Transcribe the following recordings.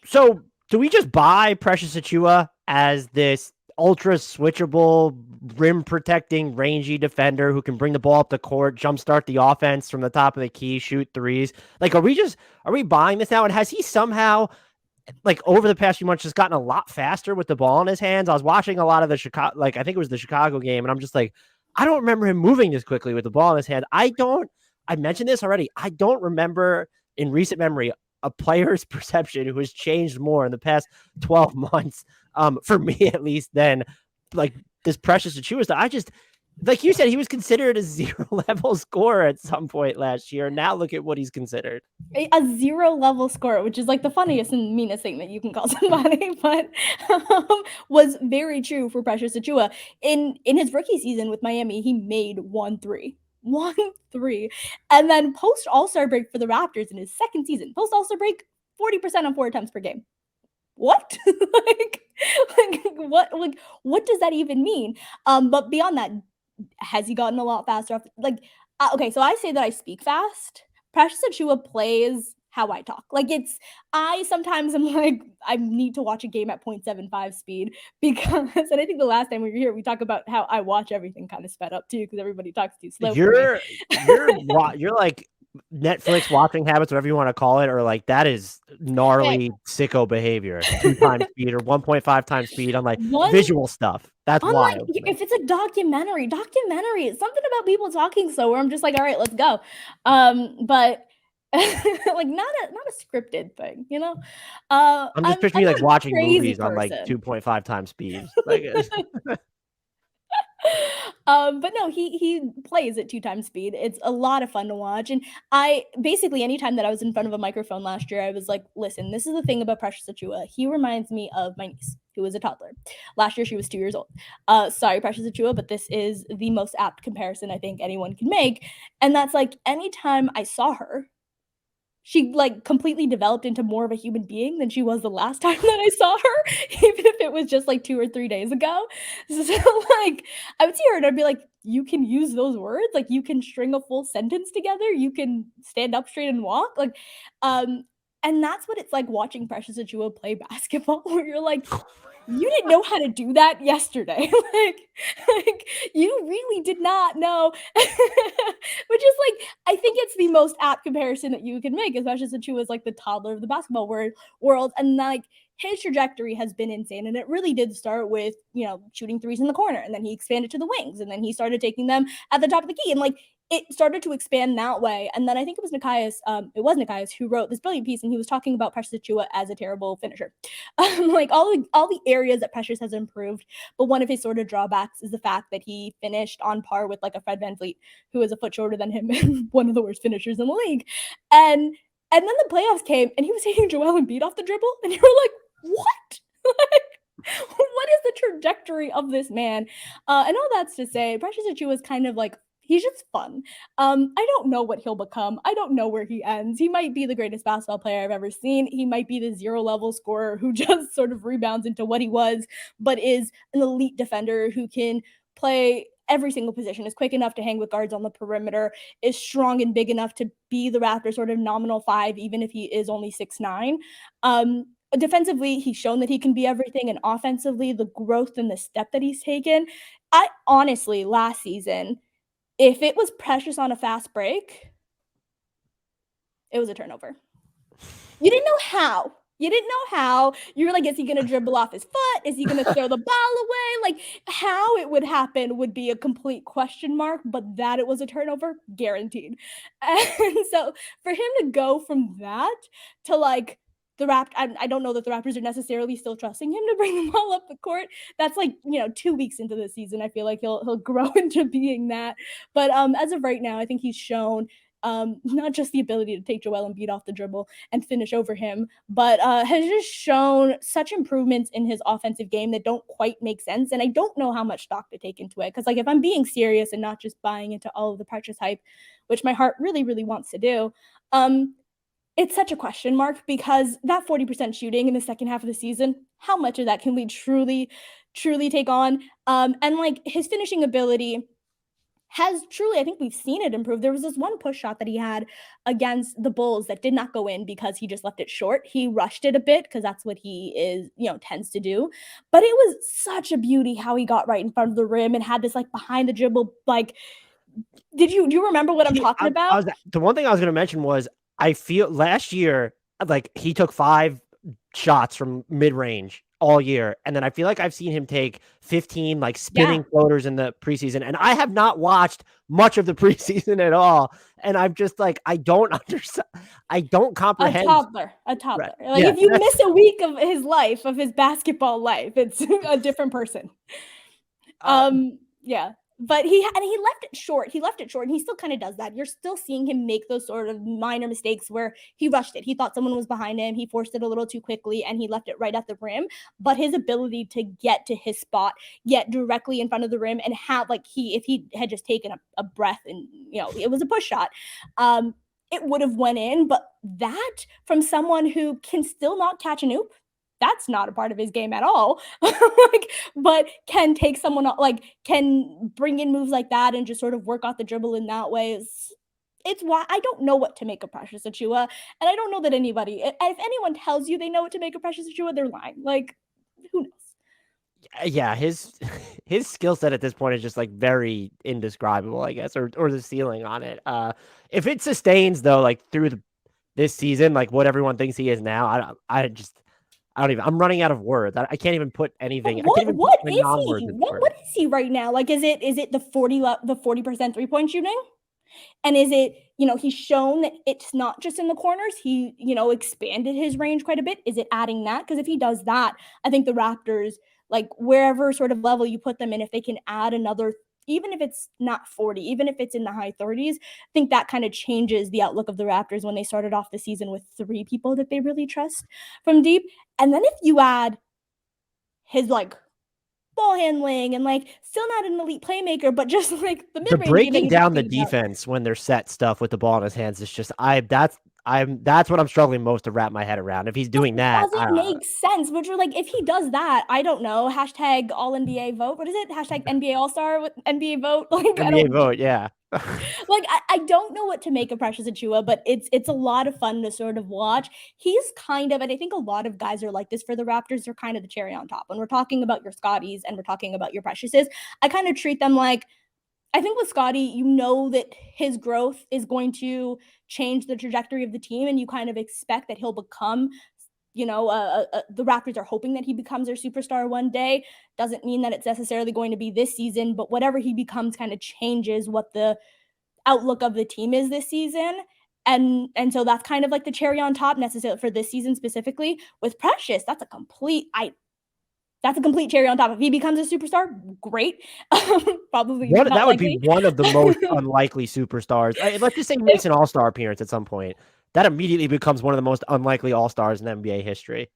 So do we just buy Precious Achua as this ultra switchable, rim protecting, rangy defender who can bring the ball up the court, jumpstart the offense from the top of the key, shoot threes? Like, are we buying this now? And has he somehow, like, over the past few months, just gotten a lot faster with the ball in his hands? I was watching a lot of the Chicago, like, I think it was the Chicago game, and I'm just like, I don't remember him moving this quickly with the ball in his hand. I mentioned this already. I don't remember in recent memory a player's perception who has changed more in the past 12 months, for me at least, than like this Precious Achua. I just, like you said, he was considered a 0-level scorer at some point last year. Now look at what he's considered. A 0-level scorer, which is like the funniest and meanest thing that you can call somebody, but was very true for Precious Achua. In his rookie season with Miami, he made 1-3. 1-3. And then post All-Star break for the Raptors in his second season, post All-Star break, 40% on 4 attempts per game. What? like what does that even mean? But beyond that, has he gotten a lot faster? Okay, so I say that I speak fast. Precious Achua plays how I talk. I sometimes am like, I need to watch a game at 0.75 speed because, and I think the last time we were here, we talk about how I watch everything kind of sped up too because everybody talks too slow for me. You're like Netflix watching habits, whatever you want to call it, or like that is gnarly sicko behavior. 2 times speed or 1.5 times speed on like visual stuff. That's wild. If it's a documentary, it's something about people talking slow where I'm just like, all right, let's go. But like not a scripted thing, you know. I'm just picturing you like watching movies person. on like 2.5 times speed. Like, but no, he plays at 2 times speed. It's a lot of fun to watch. And I basically, anytime that I was in front of a microphone last year, I was like, listen, this is the thing about Precious Achua. He reminds me of my niece, who was a toddler. Last year, she was 2 years old. Sorry, Precious Achua, but this is the most apt comparison I think anyone can make. And that's like, anytime I saw her, she like completely developed into more of a human being than she was the last time that I saw her, even if it was just like 2 or 3 days ago. So like I would see her and I'd be like, you can use those words, like you can string a full sentence together, you can stand up straight and walk. And that's what it's like watching Precious Achua play basketball, where you're like, you didn't know how to do that yesterday. like you really did not know. Which is like, I think it's the most apt comparison that you can make, especially since she was like the toddler of the basketball world. And like his trajectory has been insane. And it really did start with, shooting threes in the corner. And then he expanded to the wings. And then he started taking them at the top of the key. And like it started to expand that way. And then I think it was Nikias who wrote this brilliant piece, and he was talking about Precious Achua as a terrible finisher. Like all the areas that Precious has improved, but one of his sort of drawbacks is the fact that he finished on par with like a Fred VanVleet, who is a foot shorter than him and one of the worst finishers in the league. And then the playoffs came, and he was hitting Joel Embiid off the dribble, and you were like, what? What is the trajectory of this man? And all that's to say, Precious Achua is kind of like, he's just fun. I don't know what he'll become. I don't know where he ends. He might be the greatest basketball player I've ever seen. He might be the 0-level scorer who just sort of rebounds into what he was, but is an elite defender who can play every single position, is quick enough to hang with guards on the perimeter, is strong and big enough to be the Raptors sort of nominal 5, even if he is only 6'9". Defensively, he's shown that he can be everything, and offensively, the growth and the step that he's taken. I honestly, last season, if it was Precious on a fast break, it was a turnover. You didn't know how. You were like, is he going to dribble off his foot? Is he going to throw the ball away? Like, how it would happen would be a complete question mark, but that it was a turnover, guaranteed. And so for him to go from that to like the Raptors, I don't know that the Raptors are necessarily still trusting him to bring the ball up the court. That's like, 2 weeks into the season. I feel like he'll grow into being that. But as of right now, I think he's shown not just the ability to take Joel Embiid off the dribble and finish over him, but has just shown such improvements in his offensive game that don't quite make sense. And I don't know how much stock to take into it. Because like if I'm being serious and not just buying into all of the Precious hype, which my heart really, really wants to do, it's such a question mark, because that 40% shooting in the second half of the season, how much of that can we truly, truly take on? And like his finishing ability has truly, I think we've seen it improve. There was this one push shot that he had against the Bulls that did not go in because he just left it short. He rushed it a bit because that's what he is, tends to do. But it was such a beauty how he got right in front of the rim and had this like behind the dribble. Like, do you remember what I'm talking about? The one thing I was going to mention was I feel last year, like he took 5 shots from mid range all year. And then I feel like I've seen him take 15 like spinning floaters in the preseason. And I have not watched much of the preseason at all. And I'm just like, I don't understand. I don't comprehend. A toddler. Right. Like if you miss a week of his life, of his basketball life, it's a different person. Yeah. But he left it short. He left it short, and he still kind of does that. You're still seeing him make those sort of minor mistakes where he rushed it. He thought someone was behind him. He forced it a little too quickly, and he left it right at the rim. But his ability to get to his spot, get directly in front of the rim, and have like if he had just taken a breath and it was a push shot, it would have went in. But that from someone who can still not catch an oop. That's not a part of his game at all. But can take someone like can bring in moves like that and just sort of work out the dribble in that way. It's why I don't know what to make of Precious Achiuwa, and I don't know that anybody. If anyone tells you they know what to make of Precious Achiuwa, they're lying. Like, who knows? Yeah, his skill set at this point is just like very indescribable, I guess, or the ceiling on it. If it sustains though, like through this season, like what everyone thinks he is now, I'm running out of words. I can't even put anything. What is he? What is he right now? Like, is it the 40% 3-point shooting? And is it, he's shown that it's not just in the corners. He, expanded his range quite a bit. Is it adding that? Because if he does that, I think the Raptors, like wherever sort of level you put them in, if they can add another, even if it's not 40, even if it's in the high 30s, I think that kind of changes the outlook of the Raptors when they started off the season with 3 people that they really trust from deep. And then if you add his like ball handling and like still not an elite playmaker, but just like the mid-range, the breaking down the defense when they're set stuff with the ball in his hands is just that's what I'm struggling most to wrap my head around. If he's doing that, doesn't make sense. But you're like, if he does that, I don't know. Hashtag All NBA vote. What is it? Hashtag NBA All Star with NBA vote. Like NBA vote, yeah. Like I don't know what to make of Precious Achiuwa, but it's a lot of fun to sort of watch. He's kind of, and I think a lot of guys are like this for the Raptors. They're kind of the cherry on top. When we're talking about your Scotties and we're talking about your Preciouses, I kind of treat them like, I think with Scotty, that his growth is going to change the trajectory of the team, and you kind of expect that he'll become, the Raptors are hoping that he becomes their superstar one day. Doesn't mean that it's necessarily going to be this season, but whatever he becomes kind of changes what the outlook of the team is this season. And so that's kind of like the cherry on top necessarily for this season specifically. With Precious, that's a complete cherry on top. If he becomes a superstar, great. Probably that would be one of the most unlikely superstars. Let's just say he makes an all-star appearance at some point. That immediately becomes one of the most unlikely all-stars in NBA history.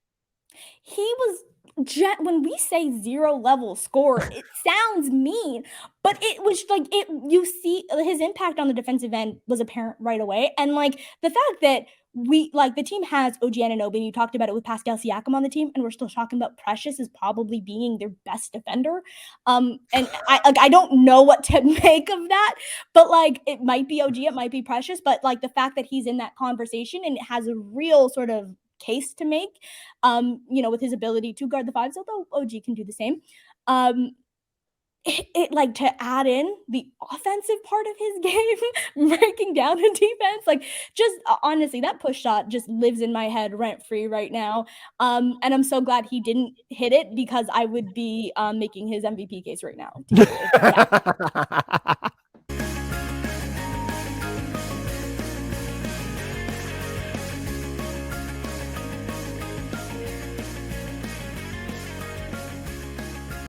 He was, when we say 0 level score, it sounds mean, but it was like you see his impact on the defensive end was apparent right away. And like the fact that the team has OG Anunoby, and you talked about it with Pascal Siakam on the team, and we're still talking about Precious as probably being their best defender. And I don't know what to make of that, but like it might be OG, it might be Precious, but like the fact that he's in that conversation and it has a real sort of case to make, with his ability to guard the fives, although OG can do the same. It like to add in the offensive part of his game, breaking down a defense, like just honestly, that push shot just lives in my head rent free right now. And I'm so glad he didn't hit it because I would be making his MVP case right now.